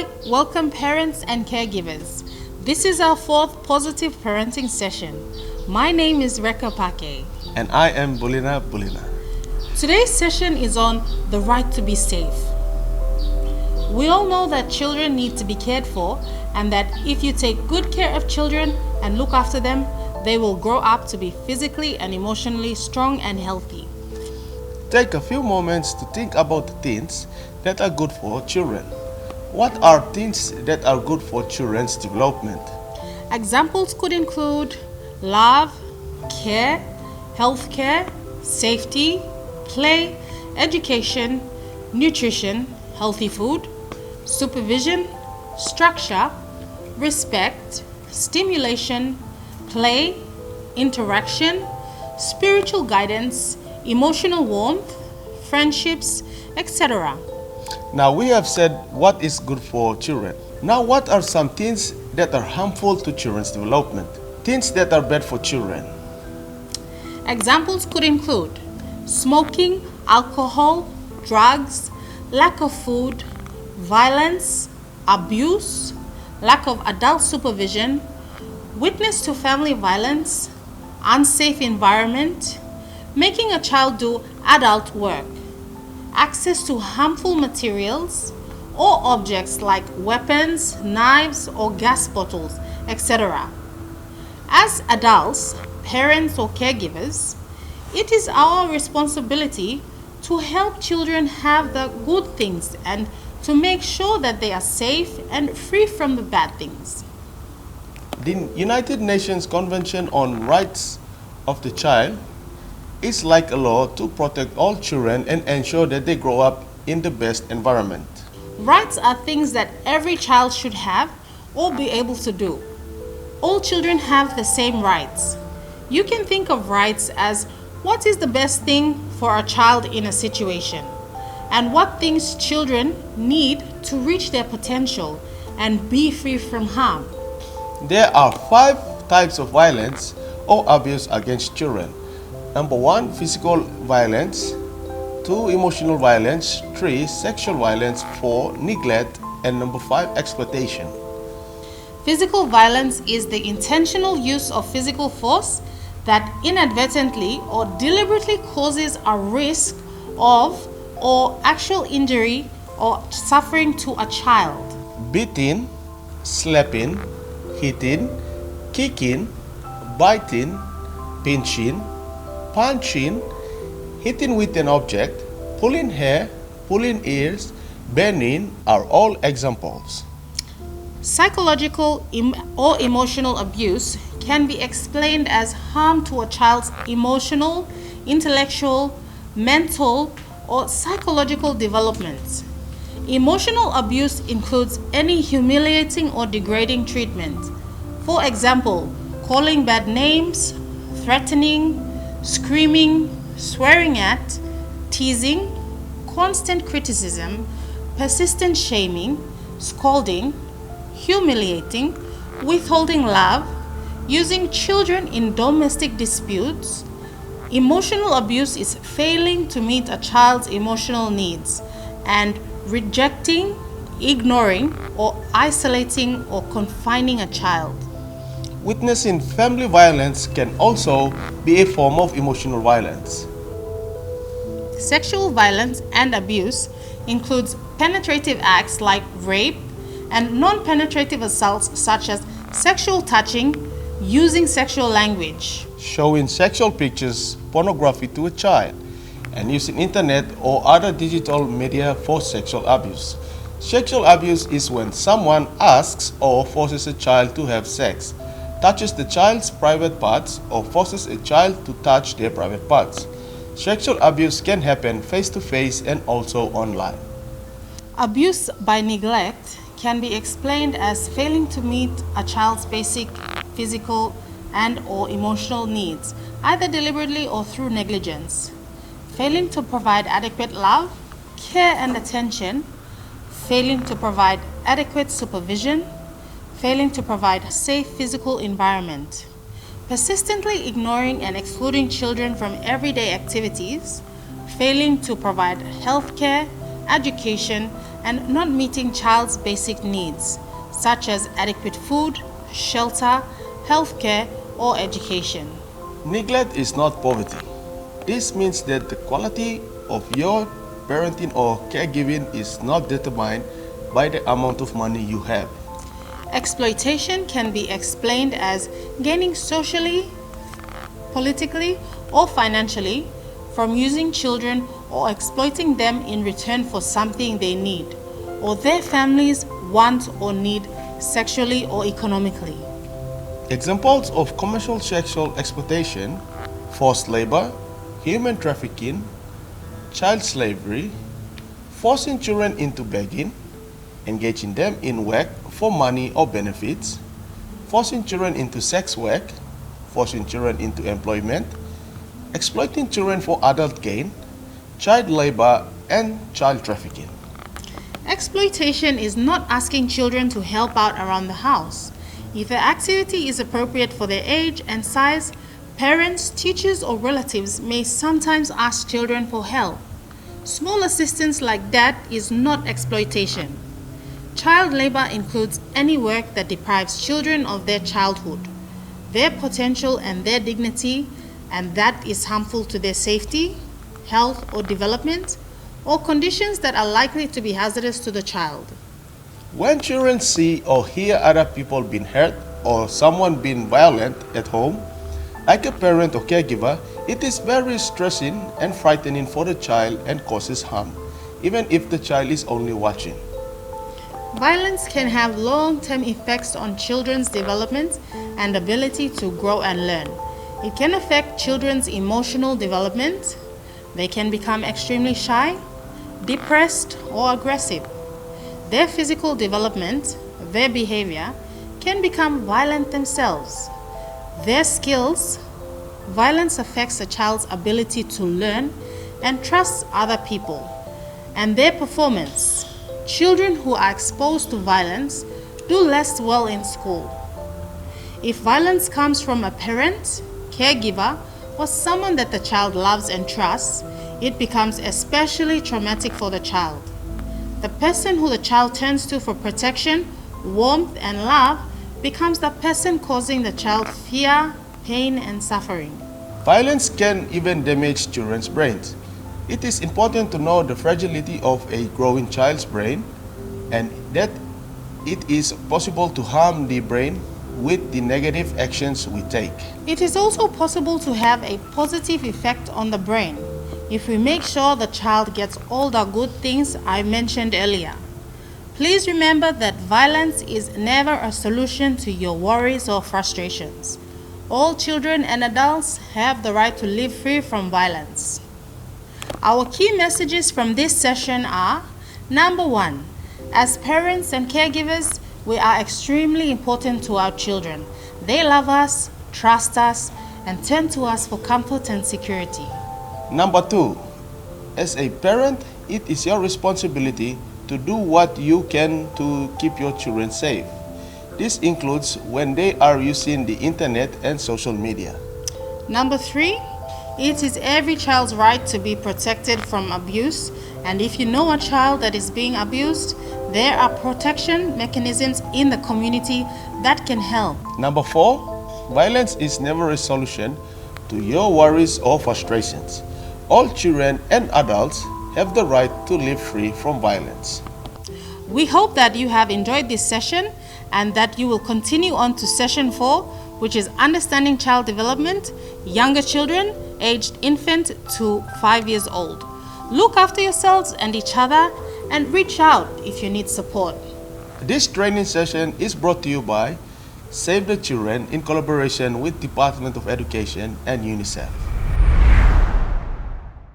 Hi, welcome parents and caregivers. This is our fourth positive parenting session. My name is Reka Pake. And I am Bulina Bulina. Today's session is on the right to be safe. We all know that children need to be cared for, and that if you take good care of children and look after them, they will grow up to be physically and emotionally strong and healthy. Take a few moments to think about the things that are good for children. What are things that are good for children's development? Examples could include love, care, healthcare, safety, play, education, nutrition, healthy food, supervision, structure, respect, stimulation, play, interaction, spiritual guidance, emotional warmth, friendships, etc. Now we have said what is good for children. Now what are some things that are harmful to children's development? Things that are bad for children. Examples could include smoking, alcohol, drugs, lack of food, violence, abuse, lack of adult supervision, witness to family violence, unsafe environment, making a child do adult work, access to harmful materials or objects like weapons, knives, or gas bottles, etc. As adults, parents, or caregivers, it is our responsibility to help children have the good things and to make sure that they are safe and free from the bad things. The United Nations Convention on Rights of the Child is like a law to protect all children and ensure that they grow up in the best environment. Rights are things that every child should have or be able to do. All children have the same rights. You can think of rights as what is the best thing for a child in a situation, and what things children need to reach their potential and be free from harm. There are 5 types of violence or abuse against children. Number 1, physical violence. 2, emotional violence. 3, sexual violence. 4, neglect. And number 5, exploitation. Physical violence is the intentional use of physical force that inadvertently or deliberately causes a risk of or actual injury or suffering to a child. Beating, slapping, hitting, kicking, biting, pinching, punching, hitting with an object, pulling hair, pulling ears, bending are all examples. Psychological or emotional abuse can be explained as harm to a child's emotional, intellectual, mental, or psychological development. Emotional abuse includes any humiliating or degrading treatment. For example, calling bad names, threatening, screaming, swearing at, teasing, constant criticism, persistent shaming, scolding, humiliating, withholding love, using children in domestic disputes. Emotional abuse is failing to meet a child's emotional needs and rejecting, ignoring, or isolating or confining a child. Witnessing family violence can also be a form of emotional violence. Sexual violence and abuse includes penetrative acts like rape and non-penetrative assaults such as sexual touching, using sexual language, showing sexual pictures, pornography to a child, and using internet or other digital media for sexual abuse. Sexual abuse is when someone asks or forces a child to have sex, touches the child's private parts, or forces a child to touch their private parts. Sexual abuse can happen face-to-face and also online. Abuse by neglect can be explained as failing to meet a child's basic physical and or emotional needs, either deliberately or through negligence. Failing to provide adequate love, care and attention, failing to provide adequate supervision, failing to provide a safe physical environment, persistently ignoring and excluding children from everyday activities, failing to provide health care education, and not meeting child's basic needs, such as adequate food, shelter, healthcare, or education. Neglect is not poverty. This means that the quality of your parenting or caregiving is not determined by the amount of money you have. Exploitation can be explained as gaining socially, politically, or financially from using children or exploiting them in return for something they need or their families want or need sexually or economically. Examples of commercial sexual exploitation: forced labor, human trafficking, child slavery, forcing children into begging, engaging them in work for money or benefits, forcing children into sex work, forcing children into employment, exploiting children for adult gain, child labor, and child trafficking. Exploitation is not asking children to help out around the house. If the activity is appropriate for their age and size, parents, teachers, or relatives may sometimes ask children for help. Small assistance like that is not exploitation. Child labor includes any work that deprives children of their childhood, their potential, and their dignity, and that is harmful to their safety, health, or development, or conditions that are likely to be hazardous to the child. When children see or hear other people being hurt or someone being violent at home, like a parent or caregiver, it is very stressing and frightening for the child and causes harm, even if the child is only watching. Violence can have long-term effects on children's development and ability to grow and learn. It can affect children's emotional development. They can become extremely shy, depressed, or aggressive. Their physical development, their behavior, can become violent themselves. Their skills, violence affects a child's ability to learn and trust other people, and their performance. Children who are exposed to violence do less well in school. If violence comes from a parent, caregiver, or someone that the child loves and trusts, it becomes especially traumatic for the child. The person who the child turns to for protection, warmth, and love becomes the person causing the child fear, pain, and suffering. Violence can even damage children's brains. It is important to know the fragility of a growing child's brain and that it is possible to harm the brain with the negative actions we take. It is also possible to have a positive effect on the brain if we make sure the child gets all the good things I mentioned earlier. Please remember that violence is never a solution to your worries or frustrations. All children and adults have the right to live free from violence. Our key messages from this session are: number 1, as parents and caregivers, we are extremely important to our children. They love us, trust us, and turn to us for comfort and security. Number 2, as a parent, it is your responsibility to do what you can to keep your children safe. This includes when they are using the internet and social media. Number 3, it is every child's right to be protected from abuse, and if you know a child that is being abused, there are protection mechanisms in the community that can help. Number 4, violence is never a solution to your worries or frustrations. All children and adults have the right to live free from violence. We hope that you have enjoyed this session and that you will continue on to session 4, which is understanding child development, younger children aged infant to 5 years old. Look after yourselves and each other and reach out if you need support. This training session is brought to you by Save the Children in collaboration with Department of Education and UNICEF.